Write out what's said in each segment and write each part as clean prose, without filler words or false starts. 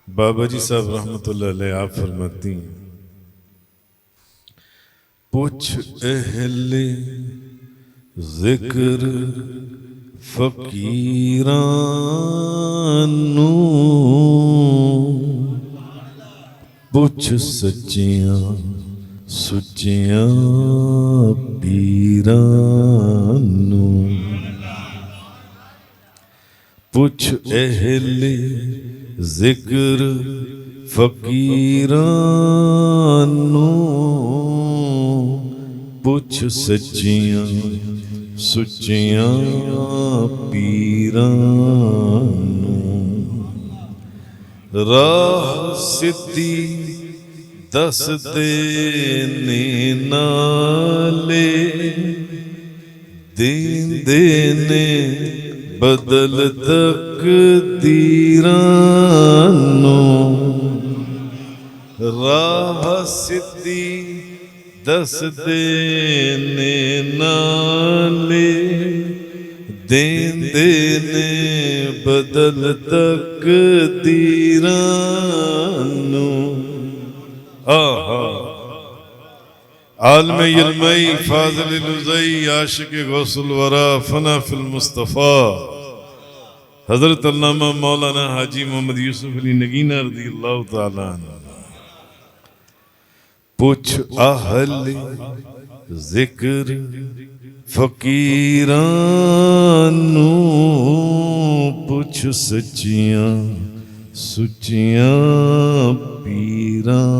बाबा जी साहब रहमतुल्लाह अलैह आप फरमाती हैं, पूछ अहले जिक्र फकीरानू, पूछ सच्चियां सुच्चियां पीरानू, पूछ अहले जिक्र फकीरानू, पूछ सच्चियां सुच्चियां पीरानू। राह सिद्धी दस देने नाले, देंदे ने बदल तकदीरानू। राह सिद्धी दस देने नाले, देंदे ने बदल तकदीरानू। आहा आलम इल्मई फाज़िल लुज़ई आशिक गौसुल वरा फना फिल मुस्तफ़ा हज़रत अल्लामा मौलाना हाजी मोहम्मद यूसुफ अली नगीना रज़ियल्लाहु ताला अन्हु। पूछ अहले ज़िक्र फकीरानू, पूछ सच्चियां सुच्चियां पीरानू।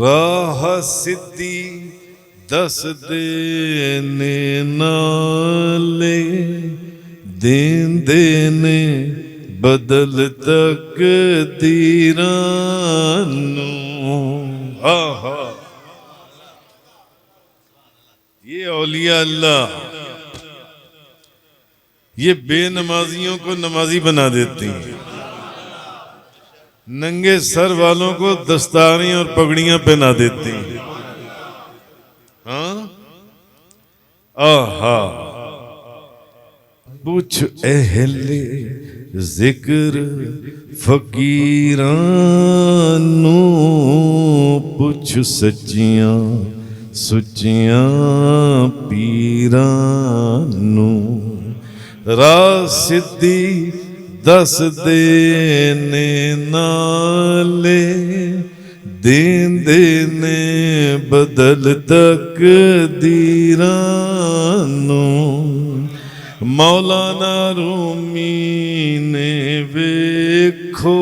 राह सिद्धी दस देने नाले, देंदे ने बदल तकदीरानू। आहा ये औलिया अल्लाह ये बेनमाजियों को नमाजी बना देती हैं, नंगे सर वालों को दस्तारें और पगड़ियां पहना देती हैं। हाँ आहा पूछ अहले जिक्र फकीरानू, पूछ सच्चियां सुच्चियां पीरानू। राह सिद्धी दस देने नाले, देंदे ने बदल तकदीरानू। मौलाना रूमी ने वेखो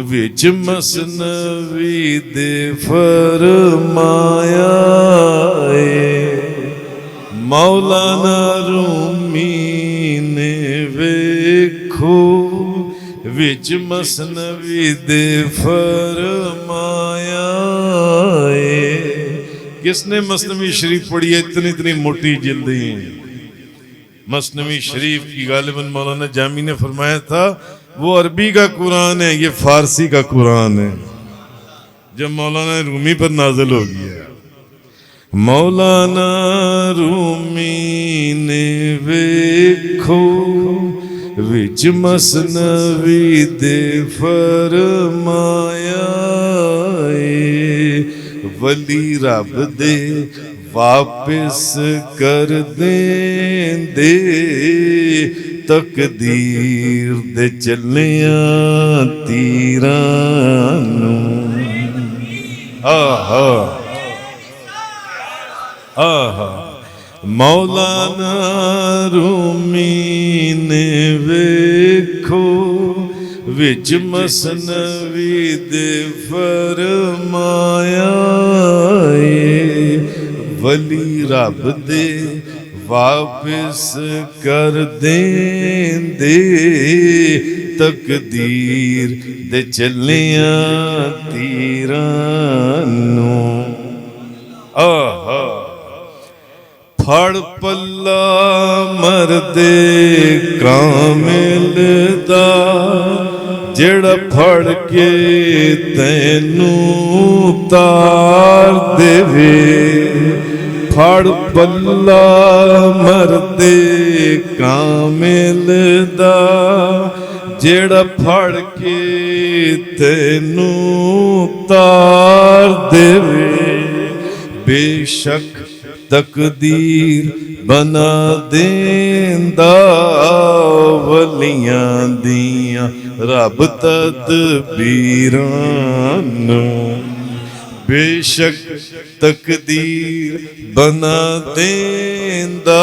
विच मसनवी दे फरमाया है। मौलाना रूमी ने वेखो विच मसनवी दे फरमाया है। किसने मसनवी शरीफ पढ़ी है? इतनी इतनी मोटी जिल्दी मसनवी शरीफ की गालिबन मौलाना जामी ने फरमाया था वो अरबी का कुरान है, ये फारसी का कुरान है, जब मौलाना रूमी पर नाजिल हो गया। मौलाना रूमी ने वेखो विच मसनवी दे फरमाया, वली रब दे वापिस कर देंदे, तकदीर दे चलियां तीरानू। आहा आहा मौलाना रूमी ने वेखो विच मसनवी दे फरमाया, वली रब दे वापिस कर देंदे, तकदीर दे चलियां तीरानू। आहा फड़ पल्ला मरदे कामिल दा, जेड़ा फड़ के तैनू तार देवे। फड़ पल्ला मरदे कामिल दा, जेड़ा फड़ के तेनू तार देवे बेशक तकदीर बना देंदा वलियां दियां रब तदबीरां नूं बेशक तकदीर बना देंदा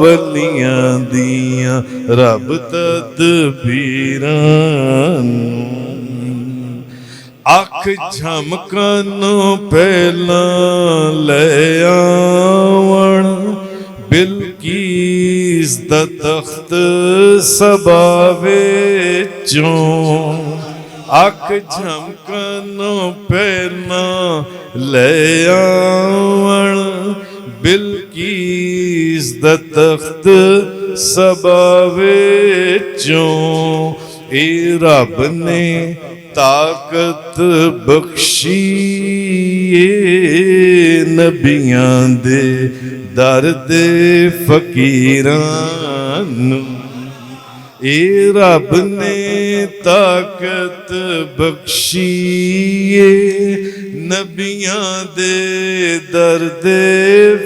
वलियां दियां रब तदबीरां नूं अख झमकन पहलां ले आवन बिलकीस दा तख्त सबा विचों अख झमकन पहलां ले आवन बिलकीस दा तख्त सबा विचों ए रब ने ताकत बख्शी नबियां दे दर दे फकीरां नूं ए रब ने ताकत बख्शी नबियां दे दर दे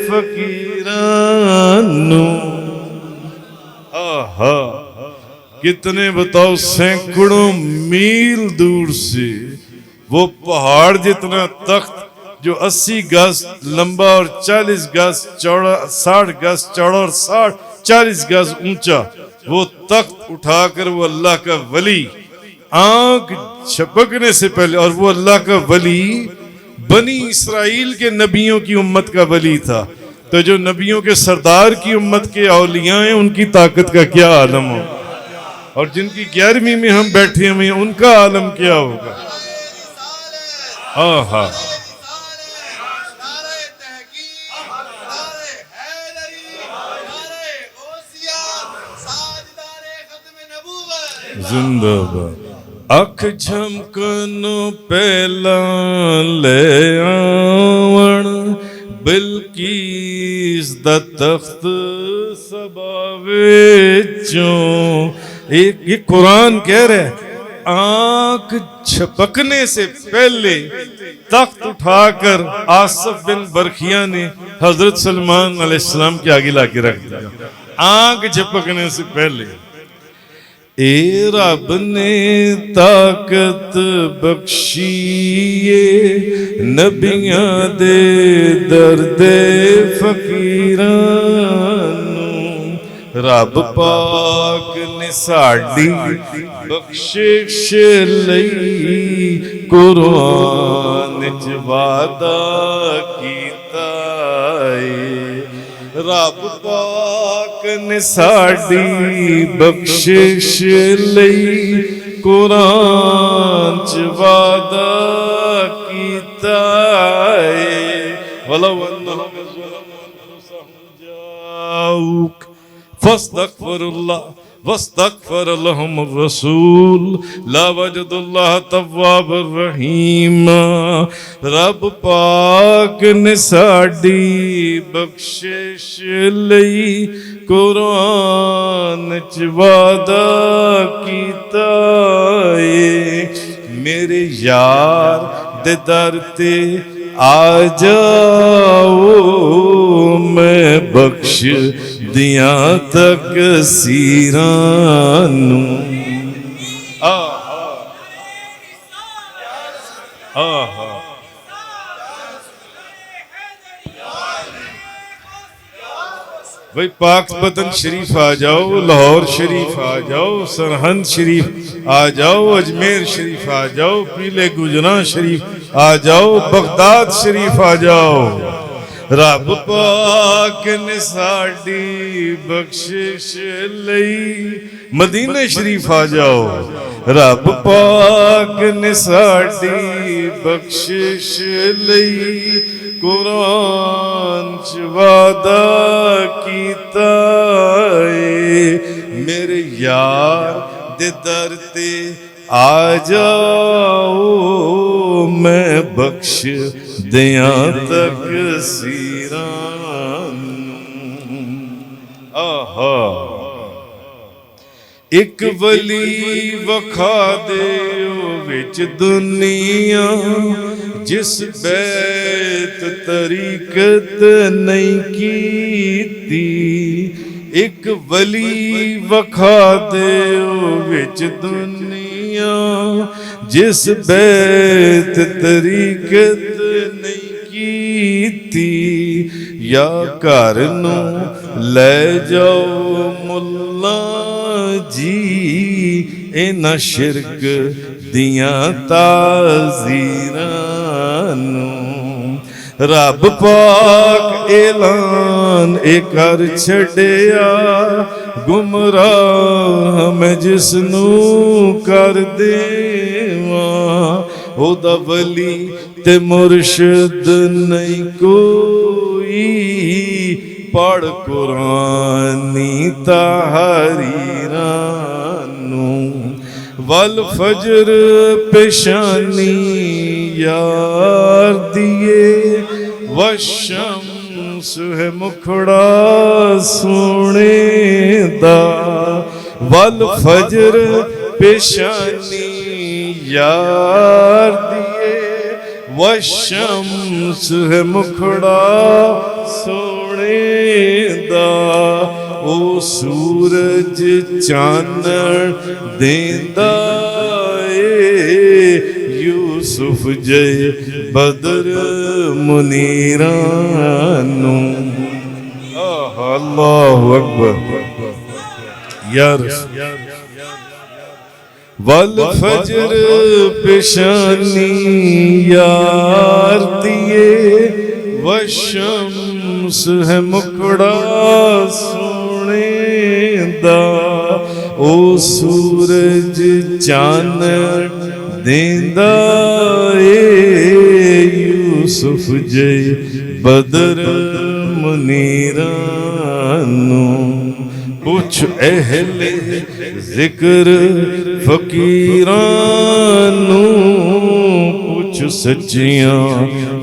फकीरां नूं आहा कितने बताओ सैकड़ों मील दूर से वो पहाड़ जितना तख्त जो 80 गज लंबा और 40 गज चौड़ा 60 गज चौड़ा और 40 गज ऊंचा वो तख्त उठाकर वो अल्लाह का वली आंख झपकने से पहले और वो अल्लाह का वली बनी इसराइल के नबियों की उम्मत का वली था तो जो नबियों के सरदार की उम्मत के औलिया हैं उनकी ताकत का क्या आलम हो और जिनकी 11वीं में हम बैठे हुए हैं उनका आलम क्या होगा आहा जिंदाबाद अख झमकन पहलां ले आवन बिलकीस दा तख्त सबा विचों ये कुरान कह रहे आंख झपकने से पहले तख्त उठाकर आसिफ बिन बरखिया ने हजरत सलमान अलैहिस्सलाम के आगे लाके रख दिया आंख झपकने से पहले ए रब ने ताकत बख्शी नबियां दे दर्दे फकीरां रब पाक ने साडी बख्शिश लई कुरान च वादा कीता रब पाक ने साडी बख्शिश लई कुरान च वादा कीता वलौ अन्नहुम जाऊक फस्तगफिरुल्लाह वस्तगफर लहुम रसूल ला वजदुल्लाह तव्वाबर रहीम रब पाक ने साडी बख्शिश लई कुरान च वादा कीता मेरे यार दे दर ते आ जाओ मैं बख्श दिया तक सीरानू भाई पाकपतन शरीफ आ जाओ लाहौर शरीफ आ जाओ सरहंद शरीफ आ जाओ अजमेर शरीफ आ जाओ पीले गुजरा शरीफ आ जाओ बगदाद शरीफ आ जाओ रब पाक ने साडी बख्शिश लई मदीना शरीफ आ जाओ रब पाक ने साडी बख्शिश लई कुरान च वादा कीता मेरे यार दे दर ते आ जाओ मैं बख्श दिया तक सीरान आहा ਇੱਕ ਵਲੀ ਵਖਾ ਦਿਓ ਵਿੱਚ ਦੁਨੀਆ, ਜਿਸ ਬੈਤ ਤਰੀਕਤ ਨਹੀਂ ਕੀਤੀ। ਇੱਕ ਵਲੀ ਵਖਾ ਦਿਓ ਵਿੱਚ ਦੁਨੀਆ, ਜਿਸ ਬੈਤ ਤਰੀਕਤ ਨਹੀਂ ਕੀਤੀ। ਜਾਂ ਘਰ ਨੂੰ ਲੈ ਜਾਓ ਮੁੱਲਾ ਜੀ, ਇਹਨਾਂ ਸ਼ਿਰਕ ਦੀਆਂ ਤਾਜ਼ੀਰਾਂ ਨੂੰ। ਰੱਬ ਪਾਕ ਐਲਾਨ ਇਹ ਕਰ ਛੱਡਿਆ, ਗੁਮਰਾਹ ਮੈਂ ਜਿਸ ਨੂੰ ਕਰ ਦੇਵਾਂ। ਉਹਦਾ ਵਲੀ ਤੇ ਮੁਰਸ਼ਿਦ ਨਹੀਂ ਕੋਈ, ਪੜ ਕੁਰਾਨੀ ਤਾਹਰੀਰਾਂ ਨੂੰ। ਵਲ ਫਜਰ ਪੇਸ਼ਾਨੀ ਯਾਰ ਦੀਏ, ਵਸ਼ਮਸ ਹੈ ਮੁਖੜਾ ਸੋਹਣੇ ਦਾ। ਵਲ ਫਜਰ ਪੇਸ਼ਾਨੀ ਯਾਰ ਦੀਏ, ਵਸ਼ਮਸ ਹੈ ਮੁਖੜਾ ਸੋਹਣੇ ਦਾ। ਉਹ ਸੂਰਜ ਚਾਨਣ ਦੇਂਦਾ ਏ, ਯੂਸੁਫ ਜੇ ਬਦਰ ਮੁਨੀਰਾਂ ਨੂੰ। ਅੱਲਾਹੁ ਅਕਬਰ ਯਾ ਰਸੂਲ। ਵਲ ਫਜਰ ਪੇਸ਼ਾਨੀ ਯਾਰ ਦੀਏ, ਵਸ਼ਮਸ ਹੈ ਮੁਖੜਾ ਸੋਹਣੇ ਦਾ। ਉਹ ਸੂਰਜ ਚਾਨਣ ਦੇਂਦਾ ਏ, ਯੂਸੁਫ ਜੇ ਬਦਰ ਮੁਨੀਰਾਂ ਨੂੰ। ਪੁੱਛ ਅਹਿਲੇ ਜ਼ਿਕਰ ਫਕੀਰਾਂ ਨੂੰ, ਪੁੱਛ ਸੱਚੀਆਂ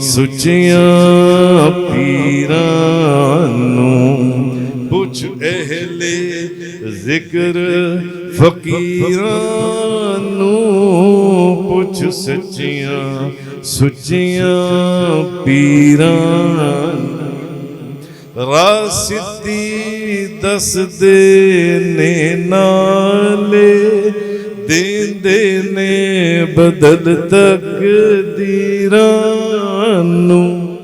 ਸੁੱਚੀਆਂ ਪੀਰਾਂ ਨੂੰ। ਪੁੱਛ ਅਹਿਲੇ ਜ਼ਿਕਰ ਫਕੀਰਾਂ ਨੂੰ, ਪੁੱਛ ਸੱਚੀਆਂ ਸੁੱਚੀਆਂ ਪੀਰਾਂ ਨੂੰ। ਰਾਹ ਸਿੱਧੀ ਦੱਸਦੇ ਨੇ ਨਾਲੇ, ਦੇਂਦੇ ਨੇ ਬਦਲ ਤਕਦੀਰਾਂ ਨੂੰ।